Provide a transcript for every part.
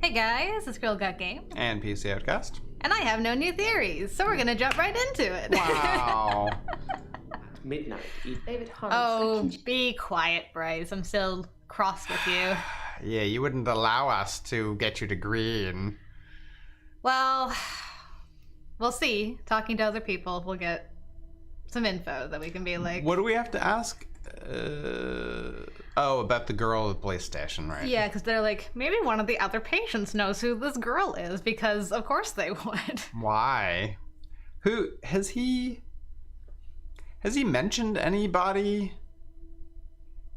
Hey guys, it's Girl Got Game. And PCOutcast. And I have no new theories, so we're gonna jump right into it. Wow. Midnight. David Hunt. Oh, be quiet, Bryce. I'm still cross with you. Yeah, you wouldn't allow us to get you to green. Well, we'll see. Talking to other people, we'll get some info that we can be like... What do we have to ask? About the girl at the police station, right? Yeah, because they're like, maybe one of the other patients knows who this girl is, because of course they would. Why? Who has he mentioned anybody?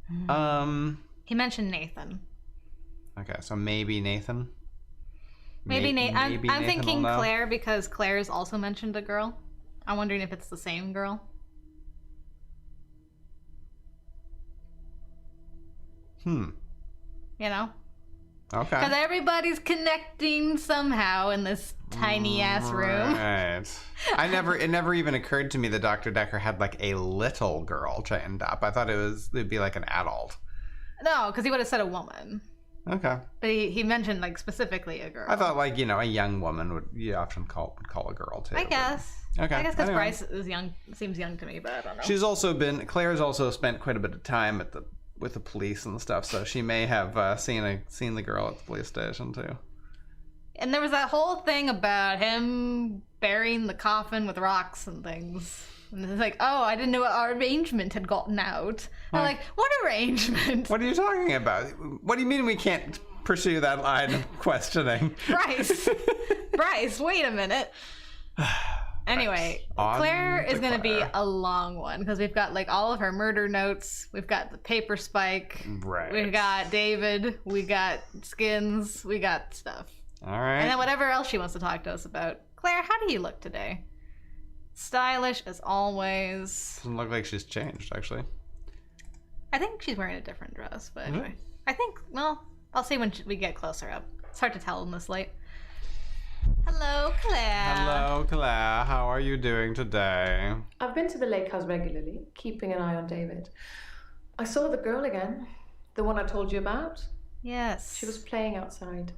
He mentioned Nathan. Okay, so maybe Nathan. Maybe Nathan. I'm Nathan thinking will know. Claire, because Claire's also mentioned a girl. I'm wondering if it's the same girl. You know? Okay. Because everybody's connecting somehow in this tiny ass room. Right. It never even occurred to me that Dr. Dekker had like a little girl chained up. I thought it'd be like an adult. No, because he would have said a woman. Okay. But he mentioned like specifically a girl. I thought like, a young woman would call a girl too. I guess. Okay. I guess because Anyway. Bryce is young, seems young to me, but I don't know. Claire's also spent quite a bit of time with the police and stuff, so she may have seen the girl at the police station too. And there was that whole thing about him burying the coffin with rocks and things. And it's like, oh, I didn't know our arrangement had gotten out. I'm like, what arrangement? What are you talking about? What do you mean we can't pursue that line of questioning? Bryce, wait a minute. Anyway, On Claire to is going to be Claire. a long one because we've got like all of her murder notes. We've got the paper spike. Right. We've got David. We got skins. We got stuff. All right. And then whatever else she wants to talk to us about. Claire, how do you look today? Stylish as always. Doesn't look like she's changed, actually. I think she's wearing a different dress, but Really? anyway. I think, well, I'll see when we get closer up. It's hard to tell in this light. Hello, Claire. Hello, Claire. How are you doing today? I've been to the lake house regularly, keeping an eye on David. I saw the girl again, the one I told you about. Yes. She was playing outside.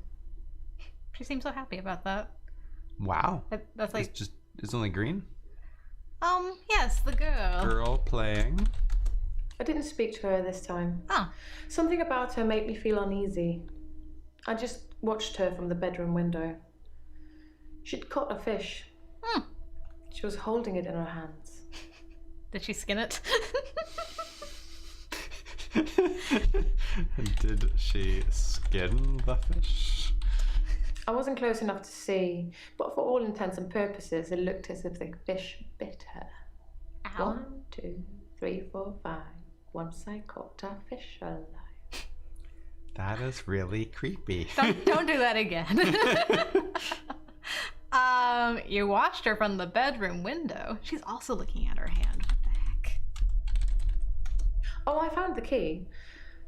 She seems so happy about that. Wow. That's like, It's only green? yes, the girl. Girl playing. I didn't speak to her this time. Oh, Something about her made me feel uneasy. I just watched her from the bedroom window. She'd caught a fish. She was holding it in her hands. did she skin it? Did she skin the fish? I wasn't close enough to see, but for all intents and purposes, it looked as if the fish bit her. Ow. 1, 2, 3, 4, 5. Once I caught a fish alive. That is really creepy. Don't do that again. You watched her from the bedroom window. She's also looking at her hand. What the heck? Oh, I found the key.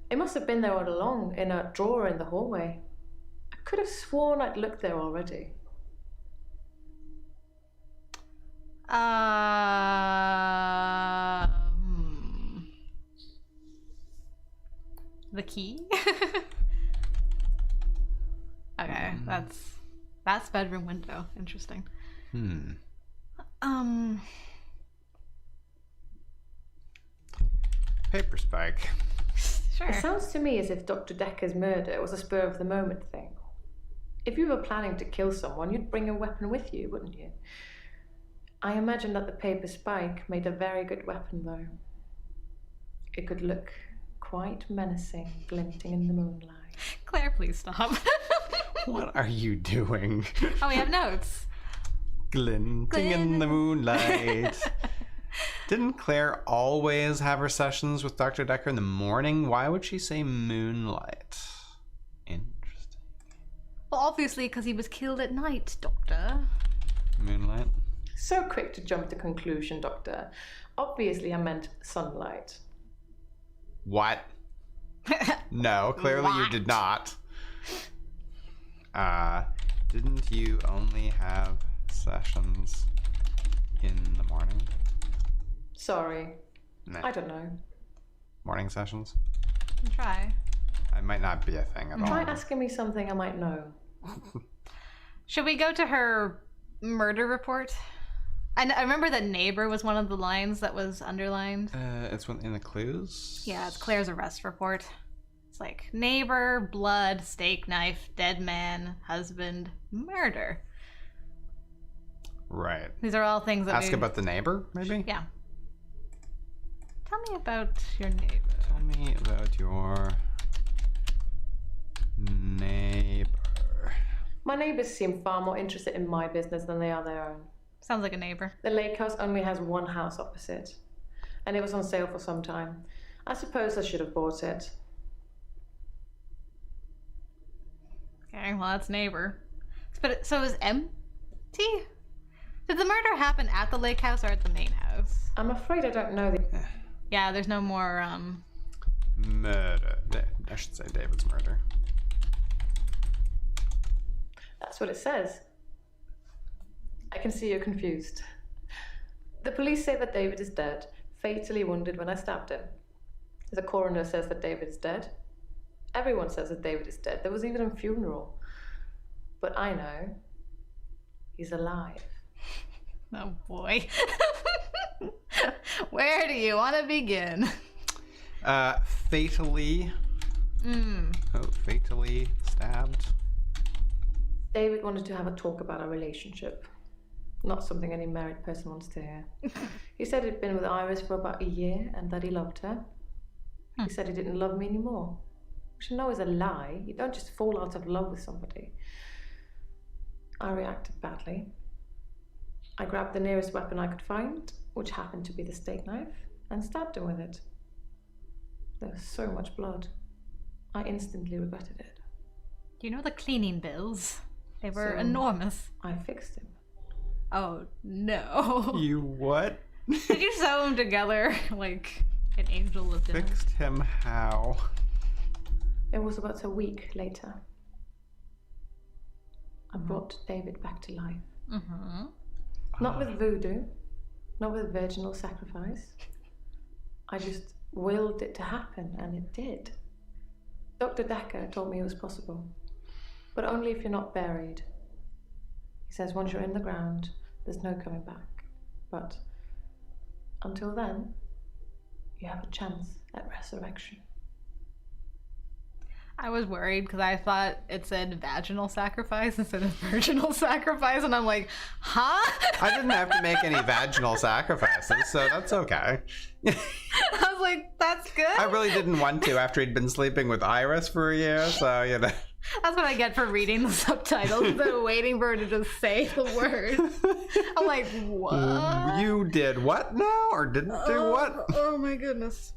It must have been there all along, in a drawer in the hallway. I could have sworn I'd looked there already. The key? Okay, that's bedroom window. Interesting. Paper spike. Sure. It sounds to me as if Dr. Dekker's murder was a spur-of-the-moment thing. If you were planning to kill someone, you'd bring a weapon with you, wouldn't you? I imagine that the paper spike made a very good weapon, though. It could look quite menacing, glinting in the moonlight. Claire, please stop. What are you doing? Oh, we have notes. Glinting in the moonlight. Didn't Claire always have her sessions with Dr. Dekker in the morning? Why would she say moonlight? Interesting. Well, obviously, because he was killed at night, Doctor. Moonlight? So quick to jump to conclusion, Doctor. Obviously, I meant sunlight. What? No, clearly you did not. Didn't you only have sessions in the morning? Sorry. Nah. I don't know. Morning sessions? Try. It might not be a thing at Try all. asking me something I might know. Should we go to her murder report? I remember that neighbor was one of the lines that was underlined. It's in the clues? Yeah, it's Claire's arrest report. It's like neighbor, blood, steak knife, dead man, husband, murder. Right. These are all things that Ask about the neighbor, maybe? Yeah. Tell me about your neighbor. Tell me about your neighbor. My neighbours seem far more interested in my business than they are their own. Sounds like a neighbor. The lake house only has one house opposite, and it was on sale for some time. I suppose I should have bought it. Okay, well, that's neighbor. But so is empty? Did the murder happen at the lake house or at the main house? I'm afraid I don't know the... Yeah, there's no more, Murder. I should say David's murder. That's what it says. I can see you're confused. The police say that David is dead, fatally wounded when I stabbed him. The coroner says that David is dead. Everyone says that David is dead. There was even a funeral. But I know he's alive. Oh boy. Where do you want to begin? Fatally. Fatally stabbed. David wanted to have a talk about our relationship. Not something any married person wants to hear. He said he'd been with Iris for about a year and that he loved her. He said he didn't love me anymore. Which I know is a lie. You don't just fall out of love with somebody. I reacted badly. I grabbed the nearest weapon I could find, which happened to be the steak knife, and stabbed him with it. There was so much blood. I instantly regretted it. Do you know the cleaning bills? They were So- enormous. I fixed him. Oh, no. You what? Did you sew them together like an angel of death? Fixed him how? It was about a week later. I brought David back to life. Mm-hmm. Not with voodoo, not with virginal sacrifice. I just willed it to happen, and it did. Dr. Dekker told me it was possible, but only if you're not buried. He says once you're in the ground, there's no coming back. But until then, you have a chance at resurrection. I was worried because I thought it said vaginal sacrifice instead of virginal sacrifice, and I'm like, huh? I didn't have to make any vaginal sacrifices, so that's okay. I was like, that's good. I really didn't want to after he'd been sleeping with Iris for a year, so, you know. That's what I get for reading the subtitles instead of waiting for her to just say the word. I'm like, what? You did what now? Or didn't do what? Oh my goodness.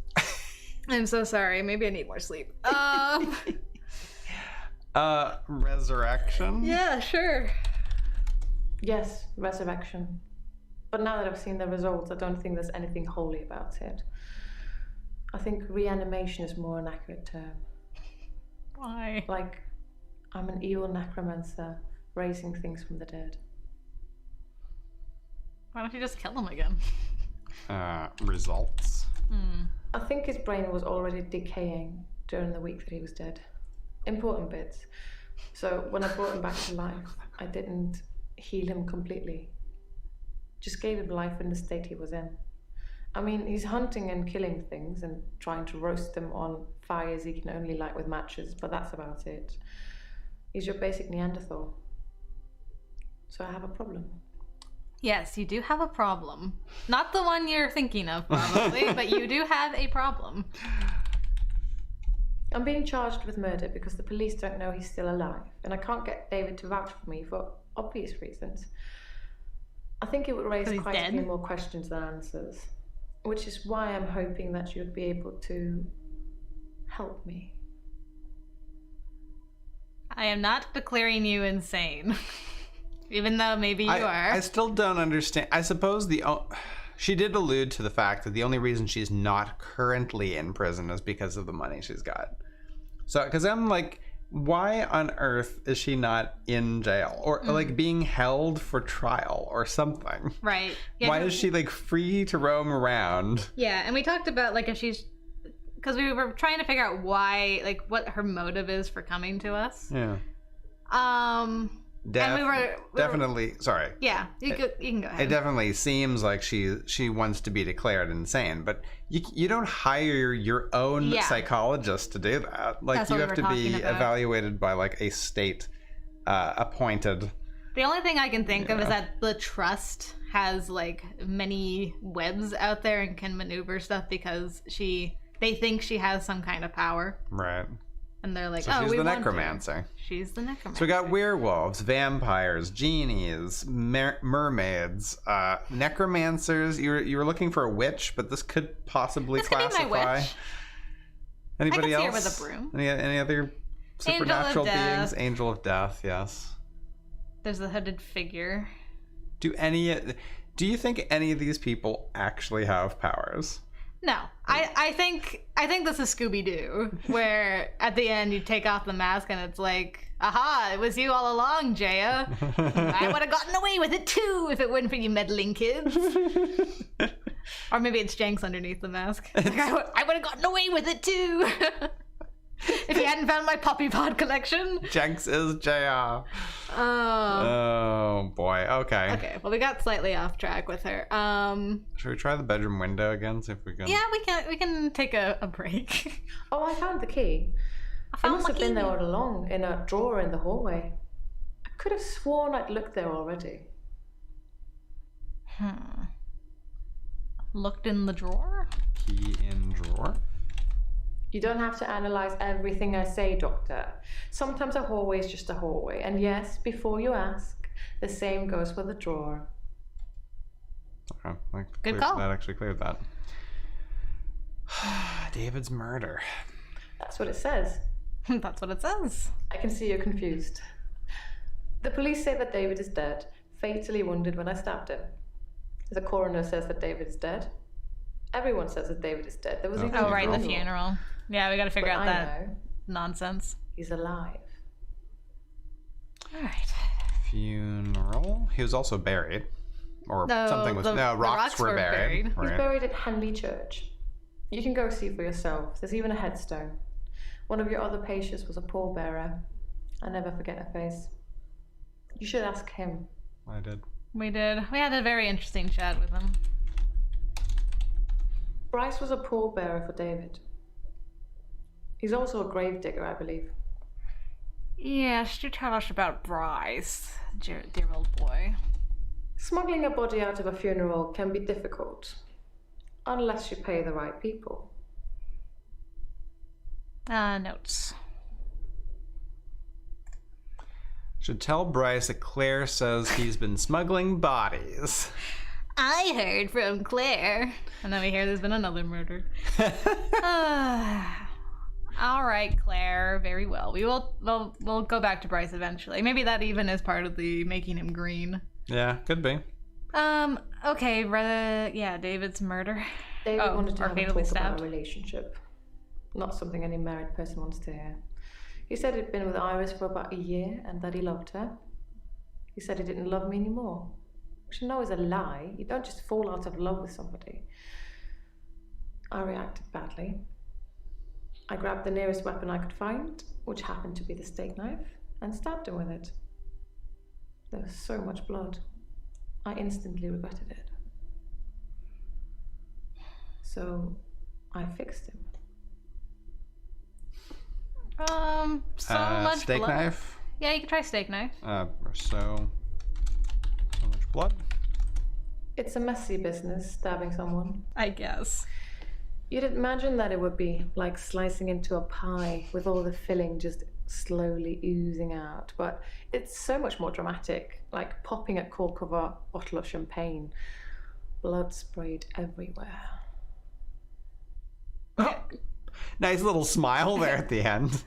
I'm so sorry. Maybe I need more sleep. Resurrection? Yeah, sure. Yes, resurrection. But now that I've seen the results, I don't think there's anything holy about it. I think reanimation is more an accurate term. Why? Like, I'm an evil necromancer raising things from the dead. Why don't you just kill him again? Results. I think his brain was already decaying during the week that he was dead. Important bits. So when I brought him back to life, I didn't heal him completely. Just gave him life in the state he was in. I mean, he's hunting and killing things and trying to roast them on fires he can only light with matches, but that's about it. He's your basic Neanderthal. So I have a problem. Yes, you do have a problem. Not the one you're thinking of, probably, but you do have a problem. I'm being charged with murder because the police don't know he's still alive, and I can't get David to vouch for me for obvious reasons. I think it would raise So he's quite a few dead? more questions than answers, which is why I'm hoping that you'd be able to help me. I am not declaring you insane. Even though maybe you are. I still don't understand. I suppose she did allude to the fact that the only reason she's not currently in prison is because of the money she's got. So, because I'm like, why on earth is she not in jail or like being held for trial or something? Right. Yeah, Why is she like free to roam around? Yeah, and we talked about like if she's, because we were trying to figure out why, like what her motive is for coming to us. Yeah. And we were definitely. Sorry. Yeah, you can go ahead. It definitely seems like she wants to be declared insane, but you don't hire your own psychologist to do that. Like, you have to be evaluated by like a state appointed. The only thing I can think of is that the trust has like many webs out there and can maneuver stuff because they think she has some kind of power. Right. And they're like, so she's the necromancer. She's the necromancer. So we got werewolves, vampires, genies, mermaids, necromancers. You were looking for a witch, but this could possibly classify. Could be my witch. Anybody else? I can see her with a broom. Any other supernatural beings? Angel of Death, yes. There's the hooded figure. Do you think any of these people actually have powers? No, I think this is Scooby-Doo, where at the end you take off the mask and it's like, aha, it was you all along, Jaya. I would have gotten away with it too if it weren't for you meddling kids. Or maybe it's Jenks underneath the mask. Like, I would have gotten away with it too. If you hadn't found my Poppy Pod collection. Jenks is Jaya. Oh boy. Okay. Well, we got slightly off track with her. Should we try the bedroom window again? See if we can. Yeah, we can take a break. Oh, I found the key. It must have been there all along in a drawer in the hallway. I could have sworn I'd looked there already. Looked in the drawer? Key in drawer? You don't have to analyze everything I say, Doctor. Sometimes a hallway is just a hallway. And yes, before you ask, the same goes for the drawer. Okay, good call. That actually cleared that. David's murder. That's what it says. That's what it says. I can see you're confused. The police say that David is dead, fatally wounded when I stabbed him. The coroner says that David is dead. Everyone says that David is dead. There was even right, the funeral. Yeah, we got to figure out that nonsense. He's alive. All right. Funeral. He was also buried, or something was. No, rocks were buried. He's buried at Henley Church. You can go see for yourself. There's even a headstone. One of your other patients was a pallbearer. I never forget her face. You should ask him. I did. We did. We had a very interesting chat with him. Bryce was a pallbearer for David. He's also a gravedigger, I believe. Yes, do tell us about Bryce, dear old boy. Smuggling a body out of a funeral can be difficult, unless you pay the right people. Notes. Should tell Bryce that Claire says he's been smuggling bodies. I heard from Claire. And then we hear there's been another murder. All right, Claire. Very well. We'll go back to Bryce eventually. Maybe that even is part of the making him green. Yeah, could be. Okay, David's murder. David wanted to have a talk about a relationship. Not something any married person wants to hear. He said he'd been with Iris for about a year and that he loved her. He said he didn't love me anymore. Which I know is a lie. You don't just fall out of love with somebody. I reacted badly. I grabbed the nearest weapon I could find, which happened to be the steak knife, and stabbed him with it. There was so much blood. I instantly regretted it. So I fixed him. Much steak blood. Knife? Yeah, you can try steak knife. So much blood. It's a messy business, stabbing someone. I guess. You'd imagine that it would be like slicing into a pie with all the filling just slowly oozing out, but it's so much more dramatic, like popping a cork of a bottle of champagne. Blood sprayed everywhere. Nice little smile there at the end.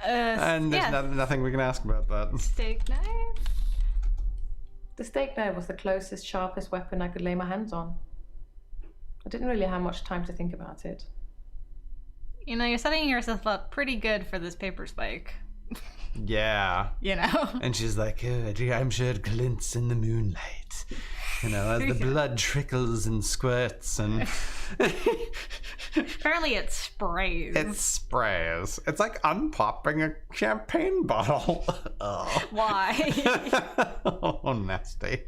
And there's nothing we can ask about that. Steak knife? The steak knife was the closest, sharpest weapon I could lay my hands on. I didn't really have much time to think about it. You know, you're setting yourself up pretty good for this paper spike. Yeah. You know? And she's like, oh, I'm sure it glints in the moonlight. You know, as the blood trickles and squirts and... Apparently it sprays. It sprays. It's like unpopping a champagne bottle. Oh. Why? Oh, nasty.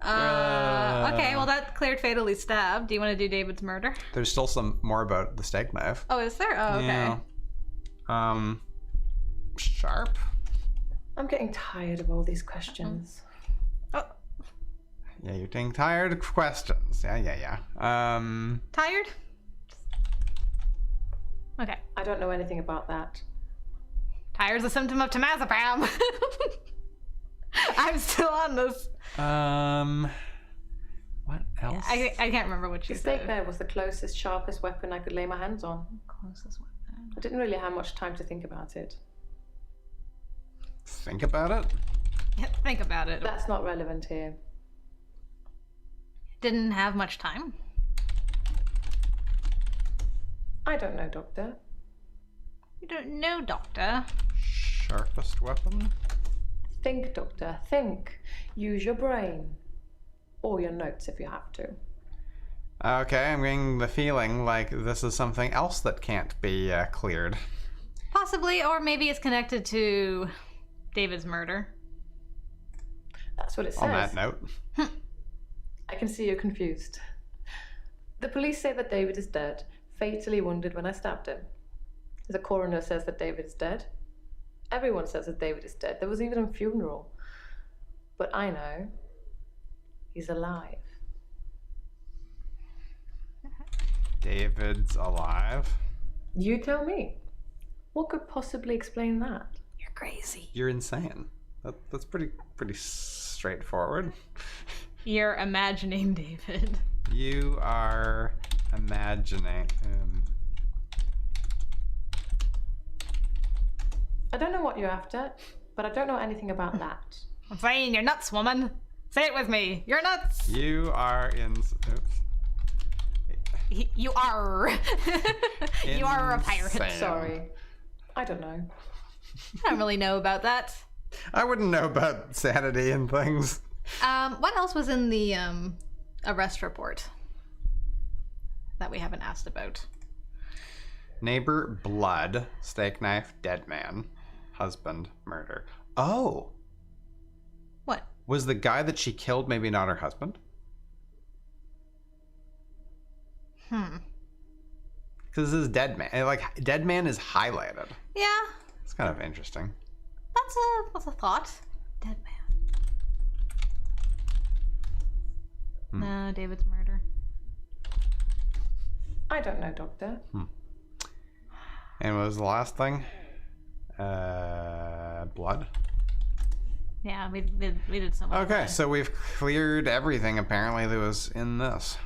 Okay, well that cleared fatally stabbed. Do you want to do David's murder? There's still some more about the steak knife. Oh, is there? Oh, okay. Yeah. Sharp. I'm getting tired of all these questions. Oh, Yeah, you're getting tired of questions. Yeah. tired? Okay. I don't know anything about that. Tired's a symptom of temazepam. I'm still on this. What else? I can't remember what you The steak said. knife was the closest, sharpest weapon I could lay my hands on. Closest weapon. I didn't really have much time to think about it. Think about it. Yeah, think about it. That's not relevant here. Didn't have much time. I don't know, Doctor. You don't know, Doctor. Sharpest weapon? Think, Doctor, think. Use your brain. Or your notes if you have to. Okay, I'm getting the feeling like this is something else that can't be cleared. Possibly, or maybe it's connected to David's murder. That's what it says. On that note. I can see you're confused. The police say that David is dead, fatally wounded when I stabbed him. The coroner says that David is dead. Everyone says that David is dead. There was even a funeral. But I know he's alive. David's alive. You tell me. What could possibly explain that? You're crazy. You're insane. That's pretty straightforward. You're imagining David. You are imagining. I don't know what you're after, but I don't know anything about that. I'm saying you're nuts, woman. Say it with me. You're nuts. You are in. Oops. You are. You are a pirate. Insane. Sorry. I don't know. I don't really know about that. I wouldn't know about sanity and things. What else was in the arrest report that we haven't asked about? Neighbor, blood, steak knife, dead man, husband, murder. Oh, What? was the guy that she killed maybe not her husband? Because this is dead man. Like, dead man is highlighted. Yeah, It's kind of interesting. that's a thought. Dead man. No, David's murder. I don't know, Doctor. And what was the last thing? Blood. Yeah, we did so much. Okay, so we've cleared everything apparently that was in this.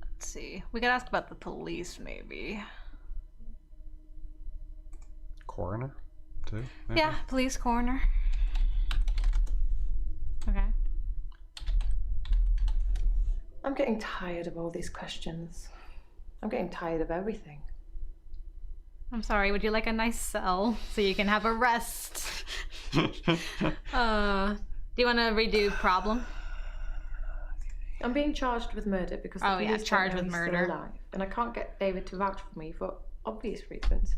Let's see. We could ask about the police, maybe. Coroner, too? maybe? Yeah, police coroner. Okay. I'm getting tired of all these questions. I'm getting tired of everything. I'm sorry, would you like a nice cell so you can have a rest? Do you want to redo problem? I'm being charged with murder because the Oh, yeah, police charged don't with know he's murder. still alive, and I can't get David to vouch for me for obvious reasons.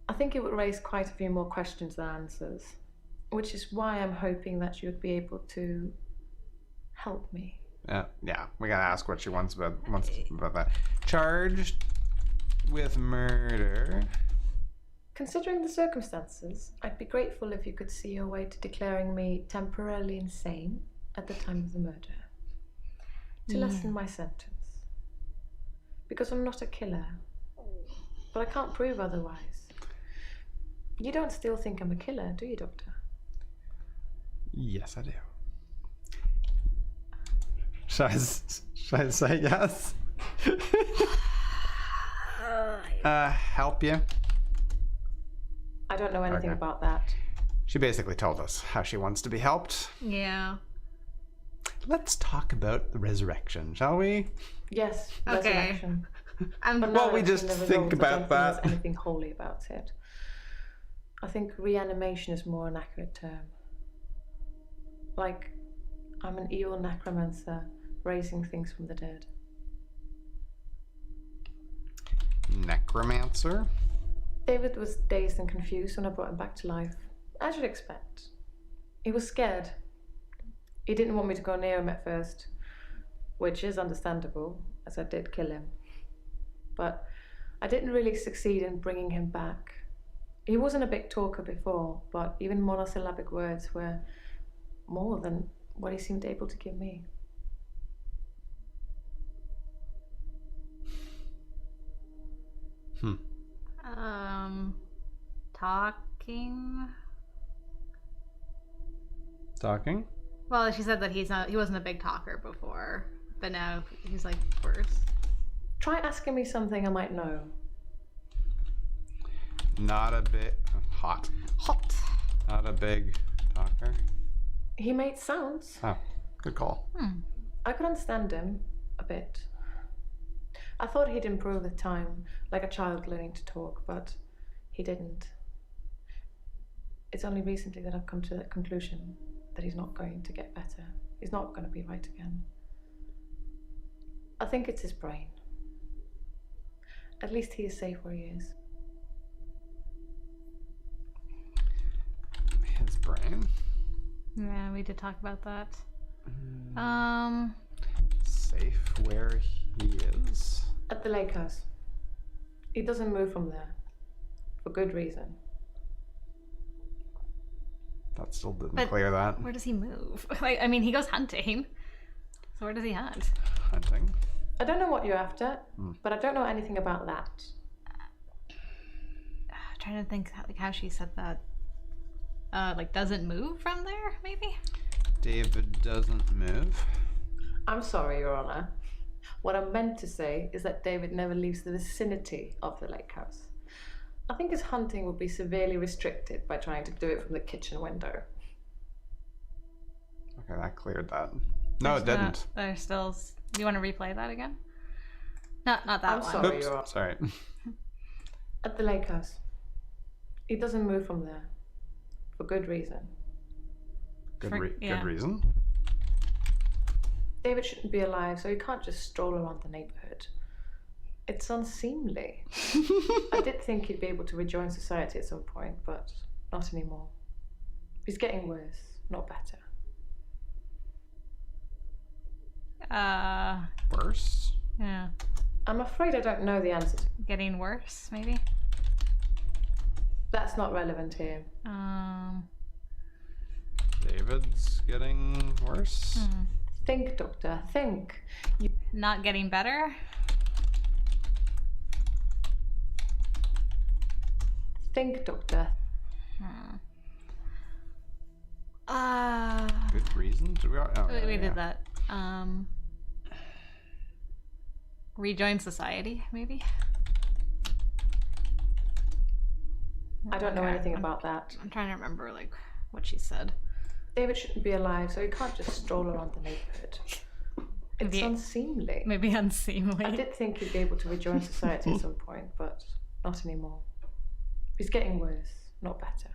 I think it would raise quite a few more questions than answers, which is why I'm hoping that you'd be able to help me. Yeah, we gotta ask what she wants about that. Charged with murder. Considering the circumstances, I'd be grateful if you could see your way to declaring me temporarily insane at the time of the murder, to lessen my sentence. Because I'm not a killer, but I can't prove otherwise. You don't still think I'm a killer, do you, Doctor? Yes, I do. Should I say yes? Help you? I don't know anything Okay. about that. She basically told us how she wants to be helped. Yeah. Let's talk about the resurrection, shall we? Yes, Okay. resurrection. I'm But Well, now we that I've just seen the think results, I about don't think that. there's anything holy about it. I think reanimation is more an accurate term. Like, I'm an evil necromancer, raising things from the dead. Necromancer? David was dazed and confused when I brought him back to life, as you'd expect. He was scared. He didn't want me to go near him at first, which is understandable, as I did kill him. But I didn't really succeed in bringing him back. He wasn't a big talker before, but even monosyllabic words were more than what he seemed able to give me. Talking? Well, she said that he wasn't a big talker before, but now he's like worse. Try asking me something I might know. Not a bit hot. Not a big talker. He made sounds. Oh, good call. I could understand him a bit. I thought he'd improve with time, like a child learning to talk, but he didn't. It's only recently that I've come to that conclusion that he's not going to get better. He's not going to be right again. I think it's his brain. At least he is safe where he is. His brain? Yeah, we did talk about that. Safe where he is? At the lake house. He doesn't move from there. For good reason. That still didn't clear that. Where does he move? Like, I mean, he goes hunting. So where does he hunt? Hunting? I don't know what you're after, but I don't know anything about that. I'm trying to think like how she said that. Like doesn't move from there, maybe? David doesn't move. I'm sorry, Your Honor. What I meant to say is that David never leaves the vicinity of the lake house. I think his hunting would be severely restricted by trying to do it from the kitchen window. Okay, that cleared that. No, it didn't. There's still... Do you want to replay that again? Not that I'm one. sorry, Oops, Your Honor. sorry. At the lake house. He doesn't move from there. For good reason. Good yeah. reason. David shouldn't be alive, so he can't just stroll around the neighborhood. It's unseemly. I did think he'd be able to rejoin society at some point, but not anymore. He's getting worse, not better. Worse? Yeah. I'm afraid I don't know the answer to Getting worse, maybe? That's not relevant here. David's getting worse? Think, Doctor, think. Not getting better? Think, Doctor. Good reason? We did that. Rejoin society, maybe? I don't know anything about that. I'm trying to remember, like, what she said. David shouldn't be alive, so he can't just stroll around the neighborhood. It's unseemly. Maybe unseemly. I did think he'd be able to rejoin society at some point, but not anymore. He's getting worse, not better.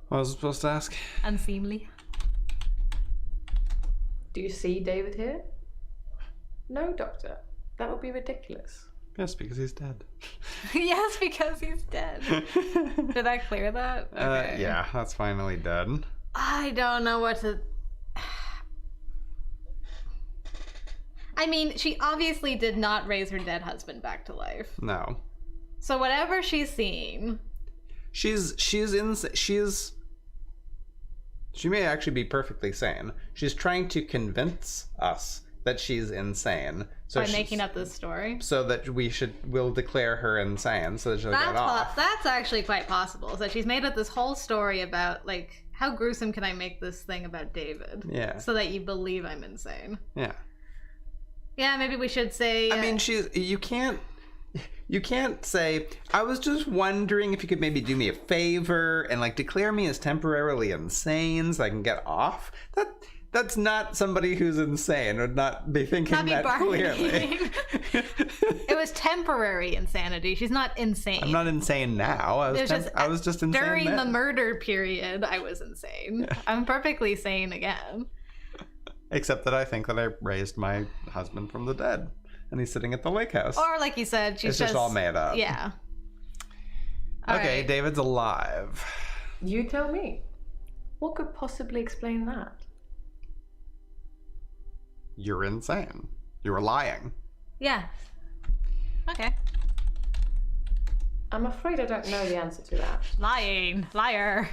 What was I supposed to ask? Unseemly. Do you see David here? No, Doctor. That would be ridiculous. Yes, because he's dead. Yes, because he's dead. Did I clear that? Okay. Yeah, that's finally dead. I don't know what to... I mean, she obviously did not raise her dead husband back to life. No. So whatever she's seeing... She may actually be perfectly sane. She's trying to convince us that she's insane. So by making up this story? So that we'll declare her insane so that she'll get off. That's actually quite possible. So she's made up this whole story about, like, how gruesome can I make this thing about David? Yeah. So that you believe I'm insane. Yeah. Yeah, maybe we should say... I mean, you can't say, I was just wondering if you could maybe do me a favor and, like, declare me as temporarily insane so I can get off. that's not somebody who's insane, would not be thinking Not be that clearly. bargaining. It was temporary insanity. She's not insane. I'm not insane now. I was just insane during then. the murder period. I was insane. I'm perfectly sane again. Except that I think that I raised my husband from the dead, and he's sitting at the lake house. Or like you said, she's It's just all made up. Yeah. Okay, right. David's alive. You tell me. What could possibly explain that? You're insane. You were lying. Yeah. Okay. I'm afraid I don't know the answer to that. Lying. Liar.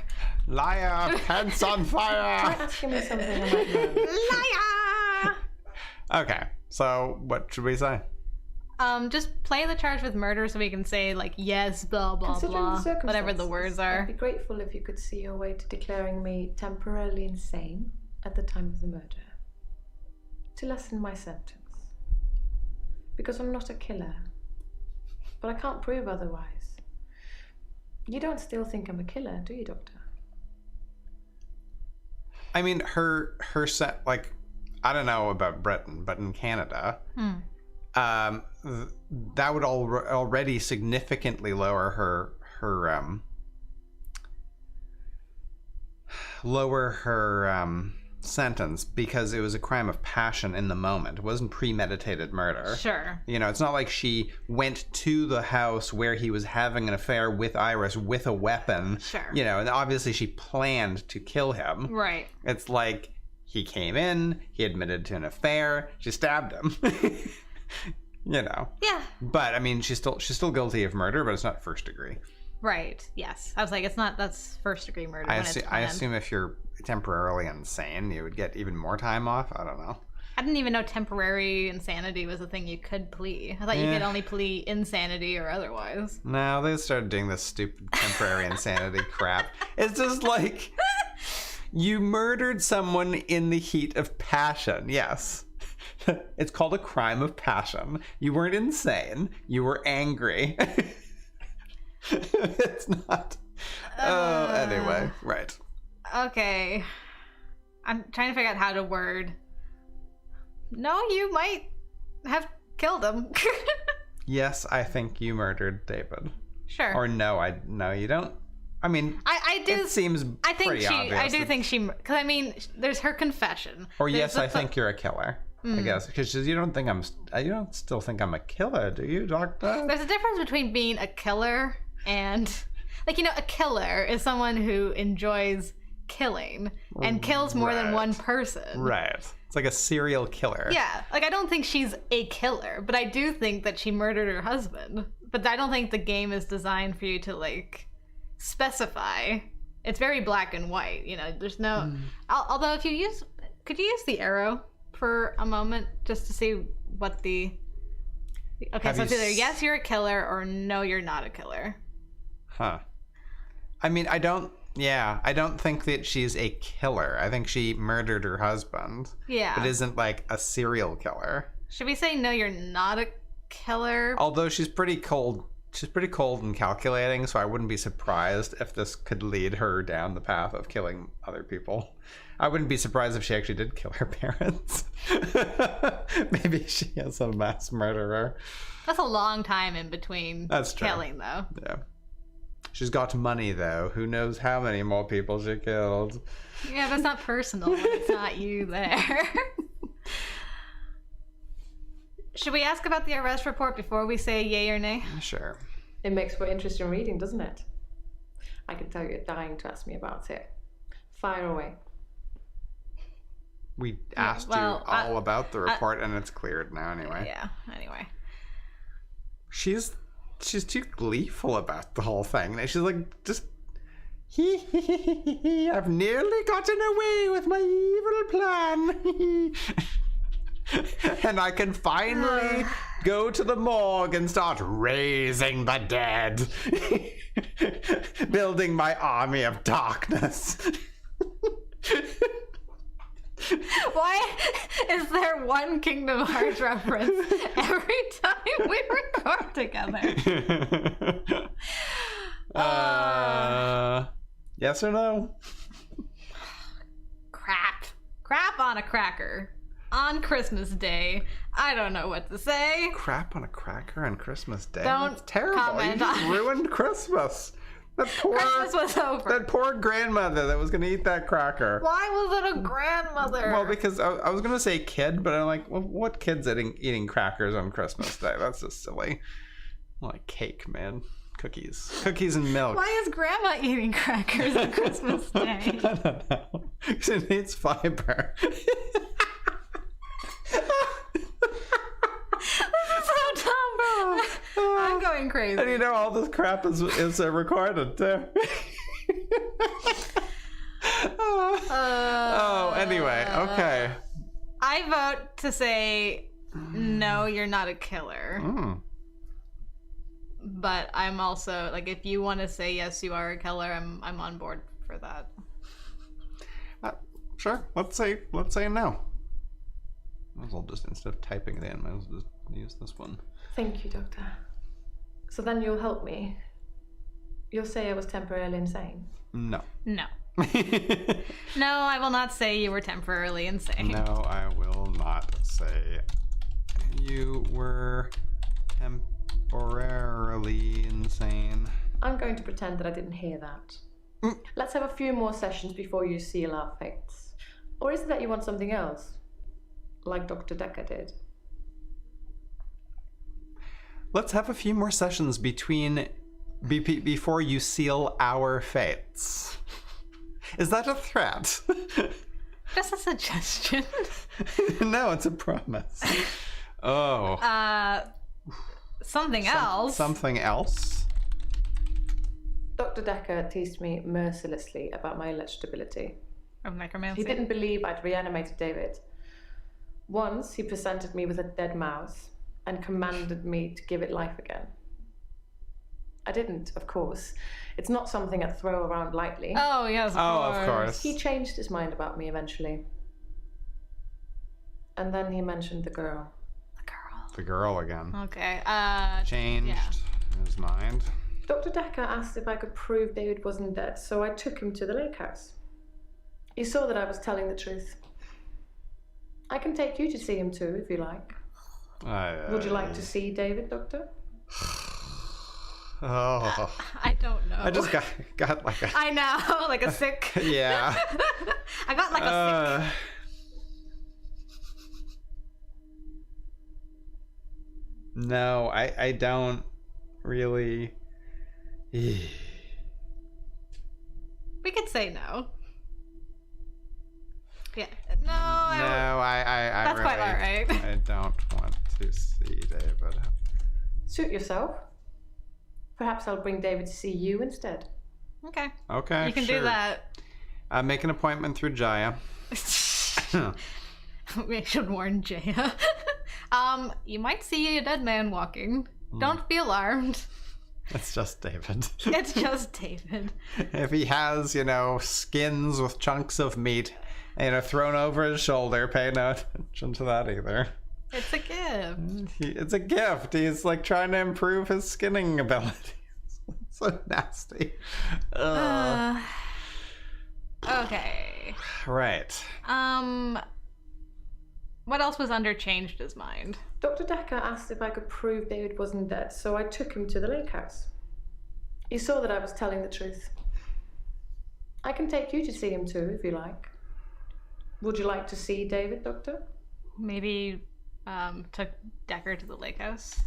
Liar, pants on fire. Try asking me something I might know. Liar! Okay, so what should we say? Just play the charge with murder so we can say, like, yes, blah, blah, Considering blah. the Whatever the words I'd are. be grateful if you could see your way to declaring me temporarily insane at the time of the murder. To lessen my sentence. Because I'm not a killer. But I can't prove otherwise. You don't still think I'm a killer, do you, Doctor? I mean, her set, like, I don't know about Britain, but in Canada, that would already significantly lower her sentence, because it was a crime of passion in the moment. It wasn't premeditated murder. Sure. You know, it's not like she went to the house where he was having an affair with Iris with a weapon. Sure. You know, and obviously she planned to kill him. Right. It's like he came in, he admitted to an affair, she stabbed him. You know. Yeah. But I mean, she's still guilty of murder, but it's not first degree. Right. Yes. I was like, that's first degree murder. I when it's I planned. assume if you're temporarily insane, you would get even more time off. I don't know. I didn't even know temporary insanity was a thing you could plea. I thought you could only plea insanity or otherwise. No, they started doing this stupid temporary insanity crap. It's just like, you murdered someone in the heat of passion. Yes. It's called a crime of passion. You weren't insane. You were angry. It's not. Anyway, right. Okay. I'm trying to figure out how to word. No, you might have killed him. Yes, I think you murdered David. Sure. Or no, you don't. I mean, I do. It seems I think pretty she. obvious. I do think she. Because I mean, there's her confession. Or There's yes, the I think you're a killer. I guess because you don't still think I'm a killer, do you, Doctor? There's a difference between being a killer and, like, you know, a killer is someone who enjoys killing and kills more than one person. Right. It's like a serial killer. Yeah. Like, I don't think she's a killer, but I do think that she murdered her husband. But I don't think the game is designed for you to, like, specify. It's very black and white. You know, there's no. Although, if you could you use the arrow for a moment just to see what the. Okay, so it's either yes, you're a killer, or no, you're not a killer. Huh. I mean, I don't think that she's a killer. I think she murdered her husband. Yeah. But isn't like a serial killer. Should we say no, you're not a killer? Although she's pretty cold. She's pretty cold and calculating, so I wouldn't be surprised if this could lead her down the path of killing other people. I wouldn't be surprised if she actually did kill her parents. Maybe she is a mass murderer. That's a long time in between That's true. killing, though. Yeah. She's got money, though. Who knows how many more people she killed. Yeah, that's not personal when it's not you there. Should we ask about the arrest report before we say yay or nay? Sure. It makes for interesting reading, doesn't it? I can tell you're dying to ask me about it. Fire away. We asked you all about the report, and it's cleared now anyway. Yeah, anyway. She's too gleeful about the whole thing. She's like, just, I've nearly gotten away with my evil plan. And I can finally go to the morgue and start raising the dead. Building my army of darkness. Why is there one Kingdom Hearts reference every time we record together? Yes or no? Crap. crap on a cracker on Christmas Day. I don't know what to say. Crap on a cracker on Christmas Day? Don't That's terrible. comment You just on- ruined Christmas. That poor, Christmas was over. that poor grandmother that was going to eat that cracker. Why was it a grandmother? Well, because I was going to say kid, but I'm like, well, what kid's eating crackers on Christmas Day? That's just silly. Like cake, man. Cookies and milk. Why is Grandma eating crackers on Christmas Day? I don't know. Because it needs fiber. So dumb. I'm going crazy. And you know, all this crap is recorded too. Anyway, okay. I vote to say no, you're not a killer. Mm. But I'm also like, if you want to say yes, you are a killer, I'm on board for that. Sure. Let's say no. Might as well just, instead of typing it in, might as well just use this one. Thank you, Doctor. So then you'll help me. You'll say I was temporarily insane. No. No. No, I will not say you were temporarily insane. No, I will not say you were temporarily insane. I'm going to pretend that I didn't hear that. Let's have a few more sessions before you seal our fates. Or is it that you want something else? Like Dr. Dekker did. Let's have a few more sessions before you seal our fates. Is that a threat? Just a suggestion. No, it's a promise. Oh. Something else. Something else? Dr. Dekker teased me mercilessly about my electability. Of necromancy. He didn't believe I'd reanimated David. Once he presented me with a dead mouse and commanded me to give it life again. I didn't, of course. It's not something I'd throw around lightly. Oh, yes, Of course. He changed his mind about me eventually. And then he mentioned the girl. The girl again. Okay. Changed his mind. Dr. Dekker asked if I could prove David wasn't dead, so I took him to the lake house. He saw that I was telling the truth. I can take you to see him too, if you like. Would you like to see David, Doctor? Oh. I don't know. I just got like a... I know, like a sick... Yeah. I got like a sick... No, I don't really... We could say no. Yeah. No, I that's really, quite alright. I don't want to see David. Suit yourself. Perhaps I'll bring David to see you instead. Okay. Okay, You can sure. do that. Make an appointment through Jaya. We should warn Jaya. You might see a dead man walking. Don't be alarmed. It's just David. It's just David. If he has, skins with chunks of meat, thrown over his shoulder, pay no attention to that either. It's a gift. It's a gift. He's like trying to improve his skinning abilities. So nasty. Okay. Right. What else was changed his mind? Dr. Dekker asked if I could prove David wasn't dead, so I took him to the lake house. He saw that I was telling the truth. I can take you to see him too, if you like. Would you like to see David, Doctor? Maybe took Dekker to the lake house.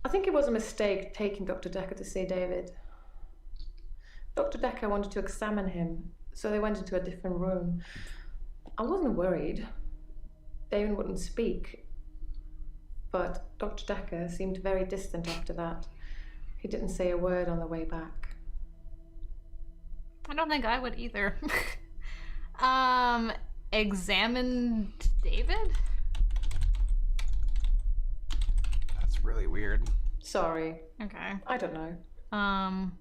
I think it was a mistake taking Dr. Dekker to see David. Dr. Dekker wanted to examine him, so they went into a different room. I wasn't worried. David wouldn't speak. But Dr. Dekker seemed very distant after that. He didn't say a word on the way back. I don't think I would either. Examined David? That's really weird. Sorry. Okay. I don't know.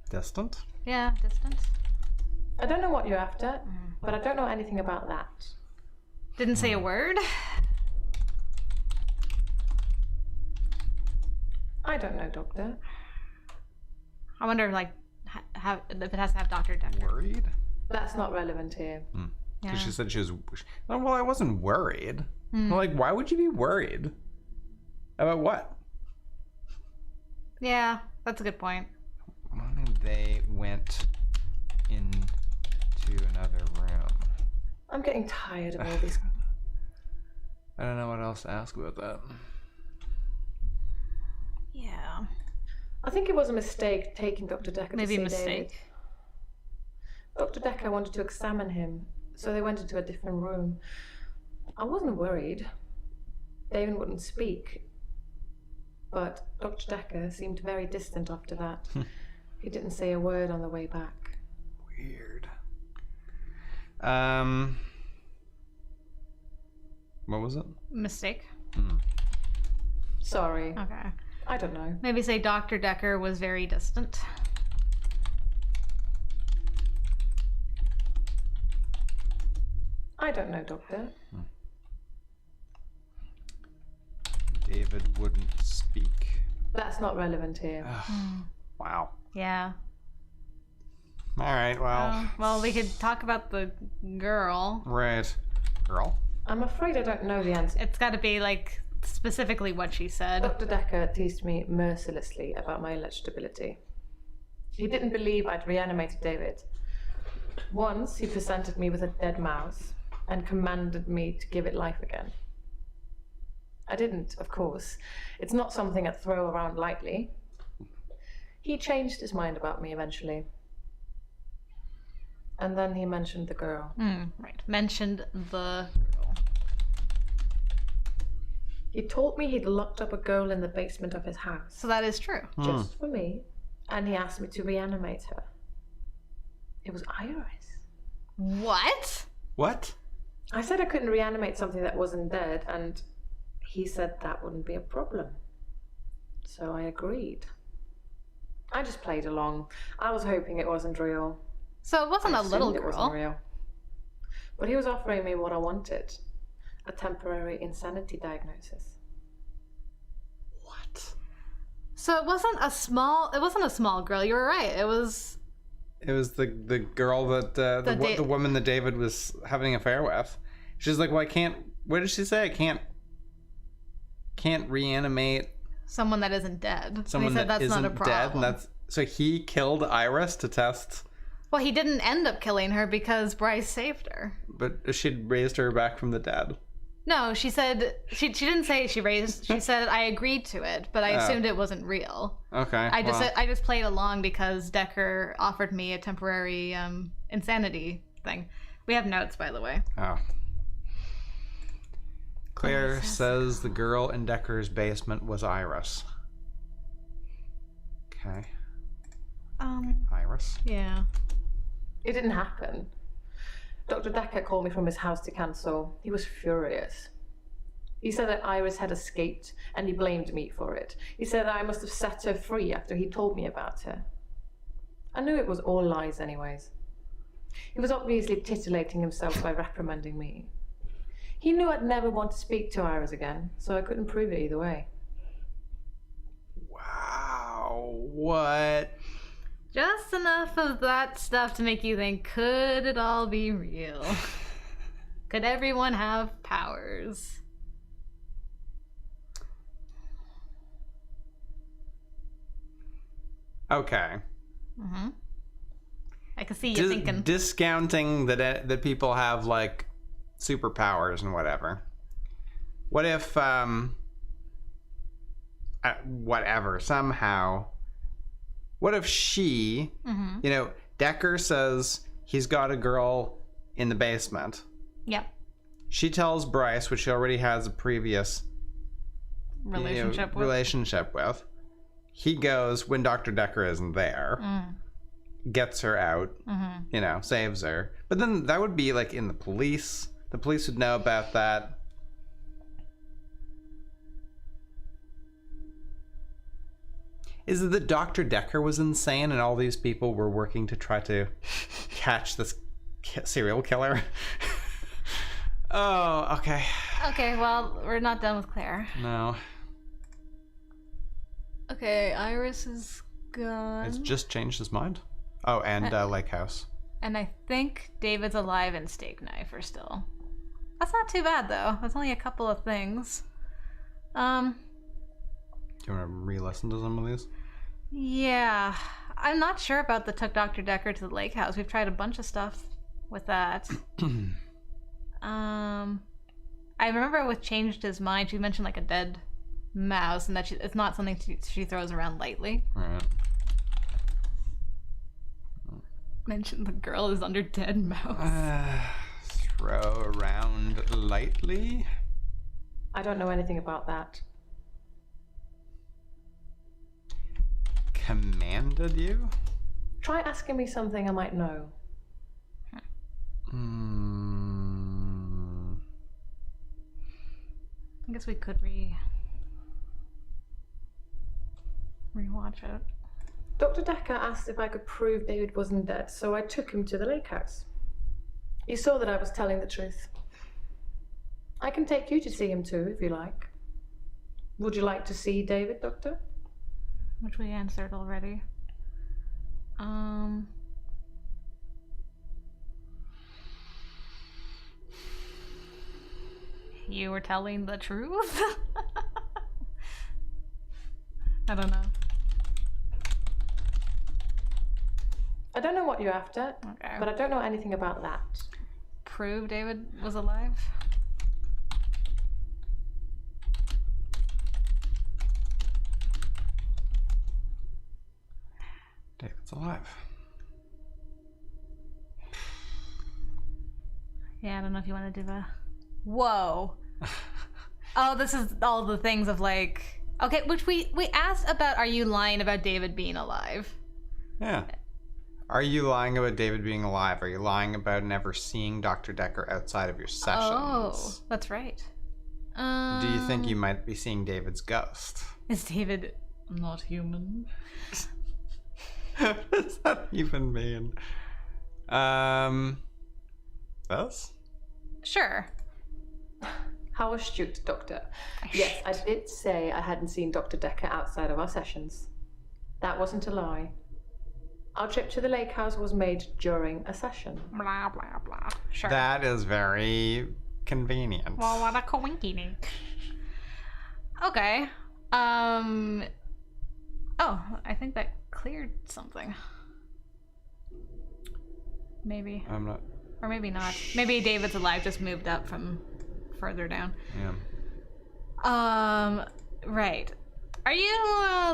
Distant? Yeah, distant. I don't know what you're after, but I don't know anything about that. Didn't say a word? I don't know, Doctor. I wonder, like, how if it has to have Dr. Dekker. Worried? That's not relevant here. Because Yeah. she said she was... Well, I wasn't worried. Well, like, why would you be worried? About what? Yeah, that's a good point. They went into another room. I'm getting tired of all these. I don't know what else to ask about that. Yeah. I think it was a mistake taking Dr. Dekker to Maybe see a mistake. David. Dr. Dekker wanted to examine him, so they went into a different room. I wasn't worried. David wouldn't speak. But Dr. Dekker seemed very distant after that. He didn't say a word on the way back. Weird. What was it? Mistake. Sorry. Okay. I don't know. Maybe say Dr. Dekker was very distant. I don't know, Doctor. David wouldn't speak. That's not relevant here. Wow. Yeah. All right, well... Well, we could talk about the girl. Right. Girl? I'm afraid I don't know the answer. It's got to be, like, specifically what she said. Dr. Dekker teased me mercilessly about my alleged ability. He didn't believe I'd reanimated David. Once, he presented me with a dead mouse and commanded me to give it life again. I didn't, of course. It's not something I'd throw around lightly. He changed his mind about me eventually. And then he mentioned the girl. Right. Mentioned the girl. He told me he'd locked up a girl in the basement of his house, So that is true. just for me, and he asked me to reanimate her. It was Iris. What? What? I said I couldn't reanimate something that wasn't dead, and he said that wouldn't be a problem. So I agreed. I just played along. I was hoping it wasn't real. So it wasn't I a little assumed it wasn't girl. real. But he was offering me what I wanted. A temporary insanity diagnosis. What? So it wasn't a small girl. You were right. It was It was the girl that the woman that David was having an affair with. She's like, well, I can't. What did she say? I can't reanimate someone that isn't dead. someone and he said that that's not a isn't problem. dead, and that's so he killed Iris to test. Well, he didn't end up killing her because Bryce saved her. But she'd raised her back from the dead. No, she said she didn't say she raised. She said I agreed to it, but I assumed it wasn't real. Okay. I just played along because Dekker offered me a temporary insanity thing. We have notes, by the way. Oh. Claire says the girl in Dekker's basement was Iris. Okay. Iris. Yeah. It didn't happen. Dr. Dekker called me from his house to cancel. He was furious. He said that Iris had escaped, and he blamed me for it. He said that I must have set her free after he told me about her. I knew it was all lies anyways. He was obviously titillating himself by reprimanding me. He knew I'd never want to speak to Iris again, so I couldn't prove it either way. Wow. What? Just enough of that stuff to make you think, could it all be real? Could everyone have powers? Okay. I can see you thinking. Discounting that people have like superpowers and whatever. What if whatever somehow? What if she, you know, Dekker says he's got a girl in the basement. Yep. She tells Bryce, which she already has a previous relationship with. He goes when Dr. Dekker isn't there, gets her out, you know, saves her. But then that would be like in the police. The police would know about that. Is it that Dr. Dekker was insane and all these people were working to try to catch this serial killer? Oh, okay. Okay, well, we're not done with Claire. No. Okay, Iris is gun. It's just changed his mind. Oh, and Lake House. And I think David's alive and steak knife are still. That's not too bad though. That's only a couple of things. Do you want to re-listen to some of these? Yeah. I'm not sure about the took Dr. Dekker to the lake house. We've tried a bunch of stuff with that. I remember with changed his mind, she mentioned like a dead mouse and that it's not something she throws around lightly. Right. Mentioned the girl is under dead mouse. Throw around lightly? I don't know anything about that. Commanded you? Try asking me something I might know. I guess we could rewatch it. Dr. Dekker asked if I could prove David wasn't dead, so I took him to the lake house. He saw that I was telling the truth. I can take you to see him too, if you like. Would you like to see David, Doctor? Which we answered already. You were telling the truth? I don't know. I don't know what you're after, Okay. but I don't know anything about that. Prove David was alive? David's alive. Yeah, I don't know if you want to do a... Whoa. Oh, this is all the things of like... Okay, which we asked about, are you lying about David being alive? Yeah. Are you lying about David being alive? Are you lying about never seeing Dr. Dekker outside of your sessions? Oh, that's right. Do you think you might be seeing David's ghost? Is David not human? What does that even mean? This? Sure. How astute, Doctor. Yes, I did say I hadn't seen Dr. Dekker outside of our sessions. That wasn't a lie. Our trip to the lake house was made during a session. Blah, blah, blah. Sure. That is very convenient. Well, what a coinky. Okay. Oh, I think that cleared something. Maybe. I'm not... Or maybe not. Maybe David's alive just moved up from further down. Yeah. Right. Are you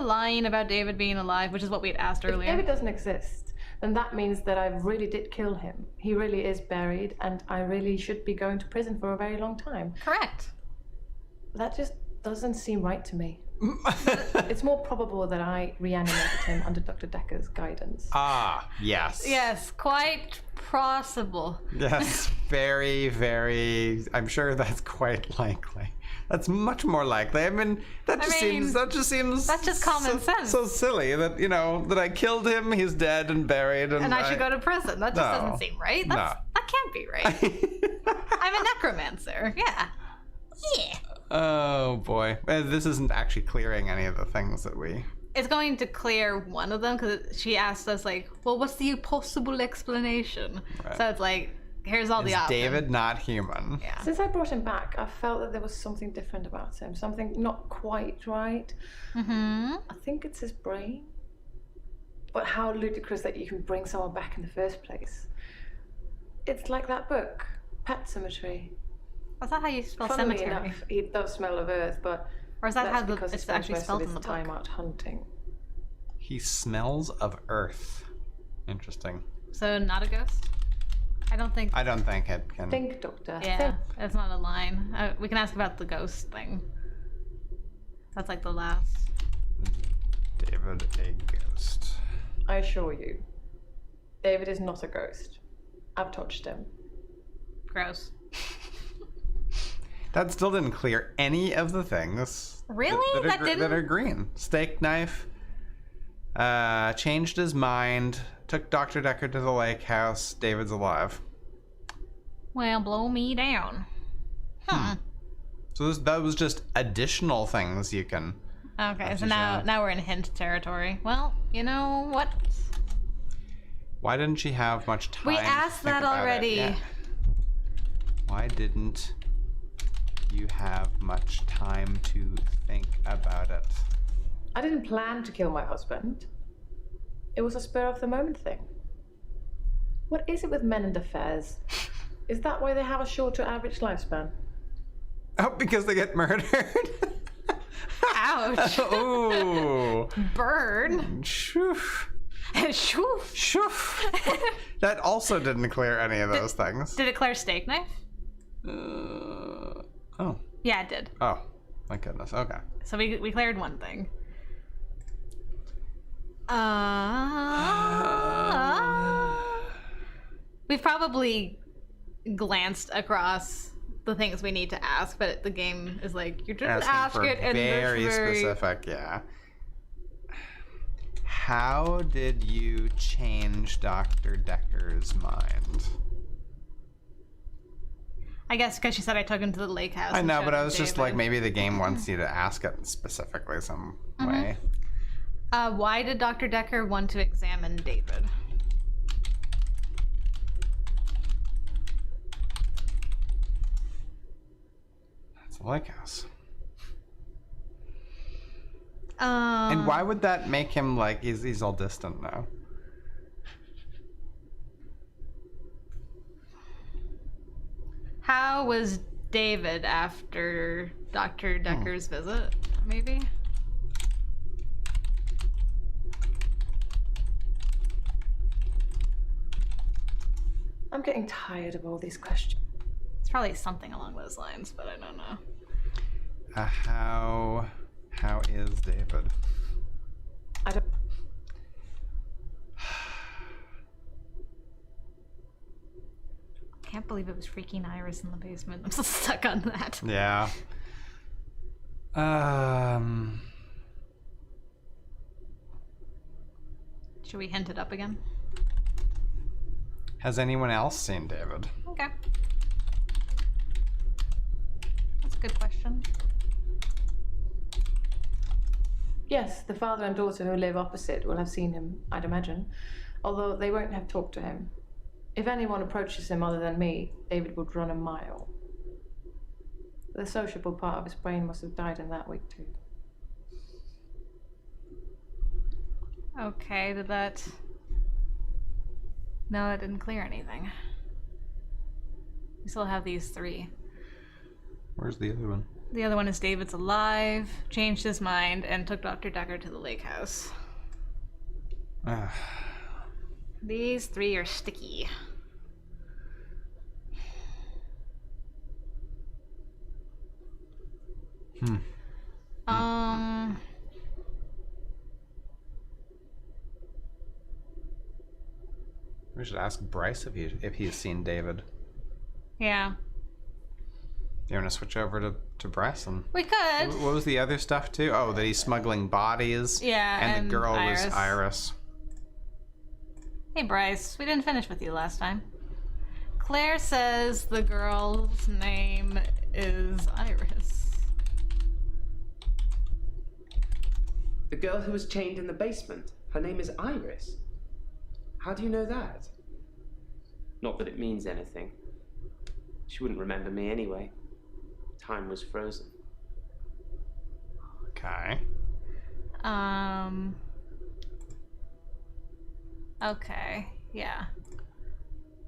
lying about David being alive, which is what we had asked earlier? If David doesn't exist, then that means that I really did kill him. He really is buried, and I really should be going to prison for a very long time. Correct. That just doesn't seem right to me. It's more probable that I reanimated him under Dr. Dekker's guidance. Ah, yes. Yes, quite possible. Yes, very, very... I'm sure that's quite likely. That's much more likely. I mean, that just seems... That's just common sense. So silly that, you know, that I killed him, he's dead and buried, and I should go to prison. That just doesn't seem right. That can't be right. I'm a necromancer. Yeah. Yeah. Oh, boy. This isn't actually clearing any of the things that we... It's going to clear one of them, because she asked us, like, well, what's the possible explanation? Right. So it's like, here's all the options. David not human? Yeah. Since I brought him back, I felt that there was something different about him. Something not quite right. Mm-hmm. I think it's his brain. But how ludicrous that you can bring someone back in the first place. It's like that book, Pet Cemetery. Is that how you spell Funnily cemetery? Enough, he does smell of earth, but or is that that's how because it's he actually spends spelled most in of the his time book? out hunting. He smells of earth. Interesting. So not a ghost? I don't think it can. Think, Doctor. Yeah, Think. that's not a line. We can ask about the ghost thing. That's like the last. David a ghost. I assure you, David is not a ghost. I've touched him. Gross. That still didn't clear any of the things. Really? That are green. Steak knife. Changed his mind. Took Dr. Dekker to the lake house. David's alive. Well, blow me down. So that was just additional things you can Okay, so she's now we're in hint territory. Well, you know what? Why didn't she have much time? We to asked think that about it? already. Yeah. Why didn't you have much time to think about it? I didn't plan to kill my husband. It was a spur of the moment thing. What is it with men and affairs? Is that why they have a shorter average lifespan? Oh, because they get murdered. Ouch. Ooh. Burn. Shoof. Shoof. Shoof. That also didn't clear any of those things. Did it clear steak knife? Oh. Yeah, it did. Oh, my goodness. Okay. So we cleared one thing. We've probably glanced across the things we need to ask, but the game is like, you didn't ask for it in very this very specific, yeah. How did you change Dr. Dekker's mind? I guess because she said I took him to the lake house. I know, and but I showed was him just like, David. maybe the game wants you to ask it specifically some way. Why did Dr. Dekker want to examine David? It's a lake house. And And why would that make him like he's all distant now? How was David after Dr. Dekker's visit? Maybe? I'm getting tired of all these questions. It's probably something along those lines, but I don't know. How is David? I don't. Can't believe it was freaking Iris in the basement. I'm still stuck on that. Yeah. Should we hint it up again? Has anyone else seen David? Okay. That's a good question. Yes, the father and daughter who live opposite will have seen him, I'd imagine, although they won't have talked to him. If anyone approaches him other than me, David would run a mile. The sociable part of his brain must have died in that week too. Okay, did that... No, that didn't clear anything. We still have these three. Where's the other one? The other one is David's alive, changed his mind, and took Dr. Dekker to the lake house. These three are sticky. We should ask Bryce if he's seen David. Yeah. You want to switch over to Bryce? And We could. what was the other stuff too? Oh, that he's smuggling bodies. Yeah, And the girl Iris. was Iris. Hey, Bryce, we didn't finish with you last time. Claire says the girl's name is Iris. The girl who was chained in the basement. Her name is Iris. How do you know that? Not that it means anything. She wouldn't remember me anyway. Time was frozen. Okay. Okay, yeah.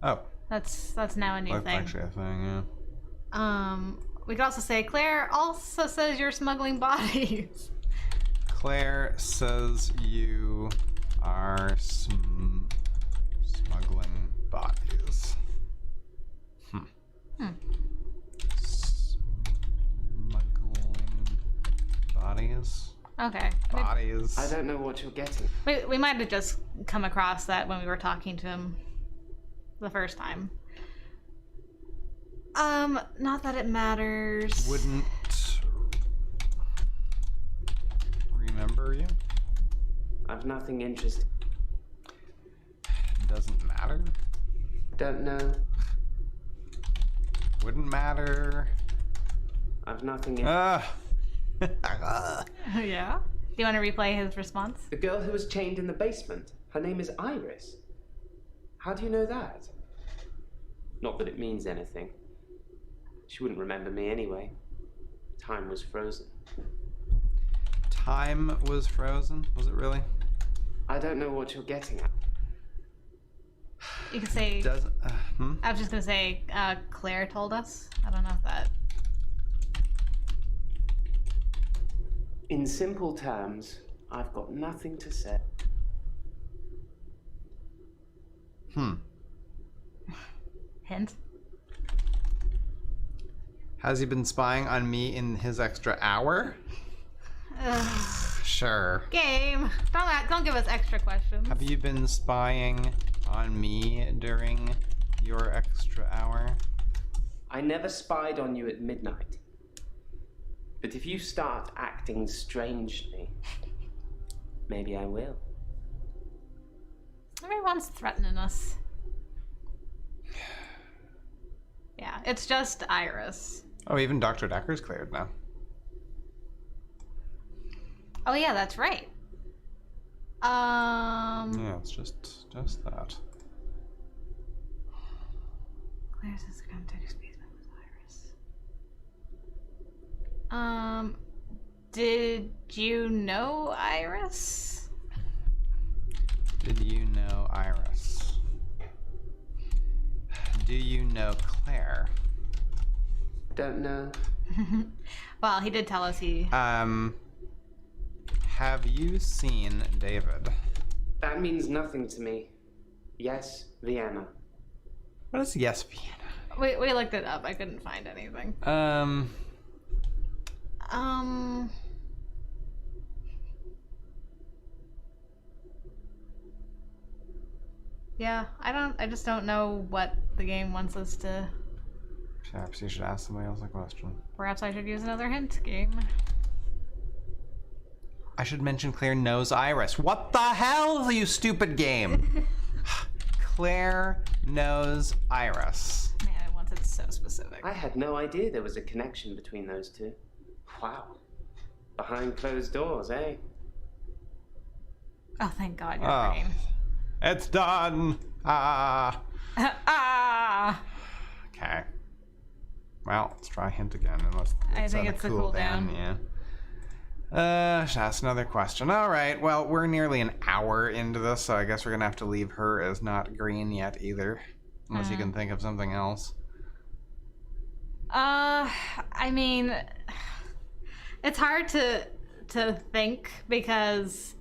Oh, That's now a new that's thing. actually a thing, yeah. We could also say Claire also says you're smuggling bodies. Claire says you are smuggling bodies. Smuggling bodies? Okay. Bodies. I don't know what you're getting. We might have just come across that when we were talking to him the first time. Not that it matters. Wouldn't remember you? I've nothing interesting. Doesn't matter? Don't know. Wouldn't matter. I've nothing in. Yeah? Do you want to replay his response? The girl who was chained in the basement. Her name is Iris. How do you know that? Not that it means anything. She wouldn't remember me anyway. Time was frozen. Time was frozen? Was it really? I don't know what you're getting at. You could say... I was just going to say, Claire told us. I don't know if that... In simple terms, I've got nothing to say. Hint? Has he been spying on me in his extra hour? Sure. Game! Don't give us extra questions. Have you been spying on me during your extra hour? I never spied on you at midnight. But if you start acting strangely, maybe I will. Everyone's threatening us. Yeah, it's just Iris. Oh, even Dr. Dekker's cleared now. Oh yeah, that's right. Yeah, it's just that. Claire's is the context basement with Iris. Did you know Iris? Did you know Iris? Do you know Claire? Don't know. Well, he did tell us he... Have you seen David? That means nothing to me. Yes, Vienna. What is yes, Vienna? We looked it up. I couldn't find anything. Yeah, I just don't know what the game wants us to... Perhaps you should ask somebody else a question. Perhaps I should use another hint game. I should mention Claire knows Iris. What the hell, you stupid game? Claire knows Iris. Man, it wants it so specific. I had no idea there was a connection between those two. Wow. Behind closed doors, eh? Oh, thank God, your brain. It's done. Okay. Well, let's try hint again. Unless I think it's a cooldown. Yeah. Should ask another question. All right. Well, we're nearly an hour into this, so I guess we're gonna have to leave her as not green yet either, unless you can think of something else. I mean, it's hard to think because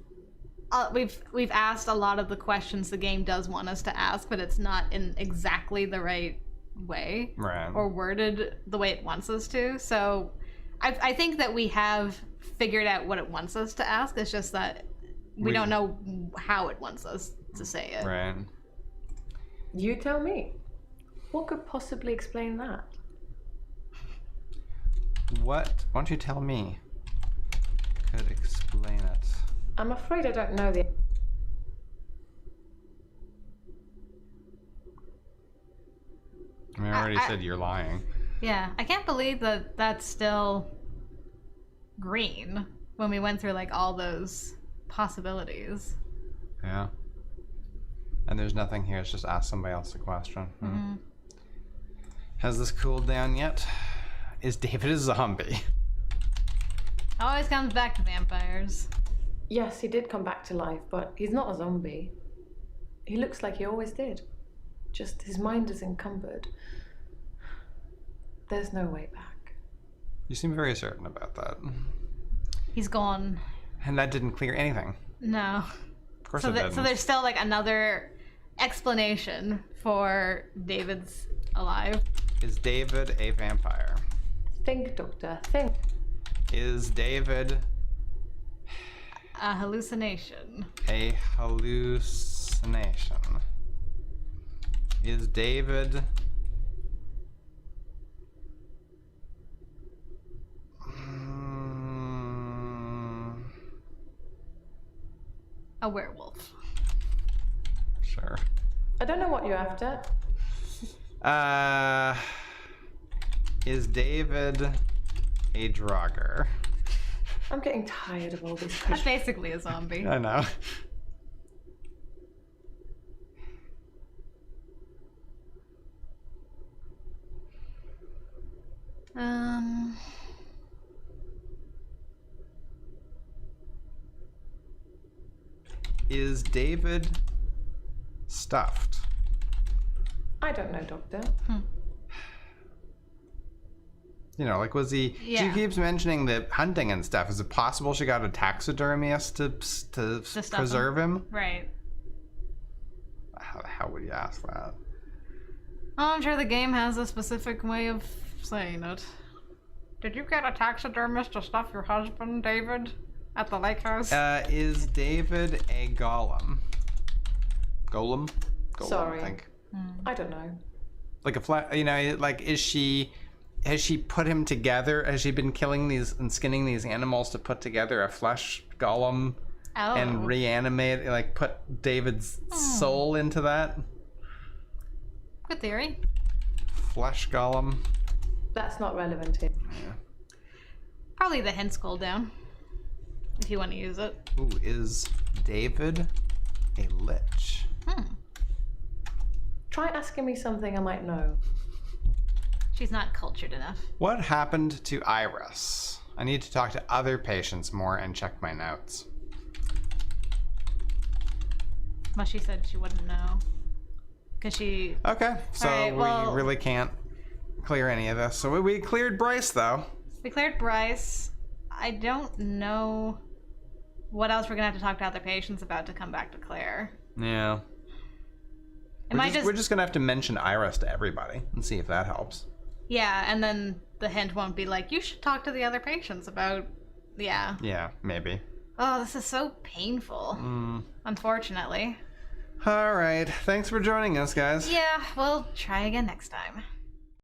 we've asked a lot of the questions the game does want us to ask, but it's not in exactly the right way, right, or worded the way it wants us to. So I think that we have figured out what it wants us to ask. It's just that we don't know how it wants us to say it. Right. You tell me. What could possibly explain that? What? Why don't you tell me? Could explain it. I'm afraid I don't know the... I mean, I already said you're lying. Yeah, I can't believe that that's still green when we went through like all those possibilities. Yeah. And there's nothing here. It's just ask somebody else a question. Mm-hmm. Has this cooled down yet? Is David a zombie? Always comes back to vampires. Yes, he did come back to life, but he's not a zombie. He looks like he always did. Just his mind is encumbered. There's no way back. You seem very certain about that. He's gone. And that didn't clear anything. No. Of course it didn't. So there's still like another explanation for David's alive. Is David a vampire? Think, Doctor, think. Is David A hallucination. a hallucination? Is David A werewolf. Sure. I don't know what you're after. Is David a drogger? I'm getting tired of all these That's questions. basically a zombie. I know. Is David stuffed? I don't know, Doctor. You know, like, was he... Yeah. She keeps mentioning the hunting and stuff. Is it possible she got a taxidermist to stuff preserve him? Right. How would you ask that? Oh, I'm sure the game has a specific way of saying it. Did you get a taxidermist to stuff your husband, David, at the lake house? Is David a golem? Golem? Sorry. I think. I don't know. Like a flat, you know, like, has she put him together? Has she been killing these and skinning these animals to put together a flesh golem and reanimate, like, put David's soul into that? Good theory. Flesh golem. That's not relevant here. Probably the hint scroll down. If you want to use it. Ooh, is David a lich? Try asking me something I might know. She's not cultured enough. What happened to Iris? I need to talk to other patients more and check my notes. Well, she said she wouldn't know. Because she... Okay, so Alright, well- we really can't clear any of this. So we cleared Bryce, though. We cleared Bryce. I don't know what else we're going to have to talk to other patients about to come back to Claire. Yeah. We're just going to have to mention Iris to everybody and see if that helps. Yeah, and then the hint won't be like, you should talk to the other patients about... Yeah. Yeah, maybe. Oh, this is so painful. Unfortunately. All right. Thanks for joining us, guys. Yeah, we'll try again next time.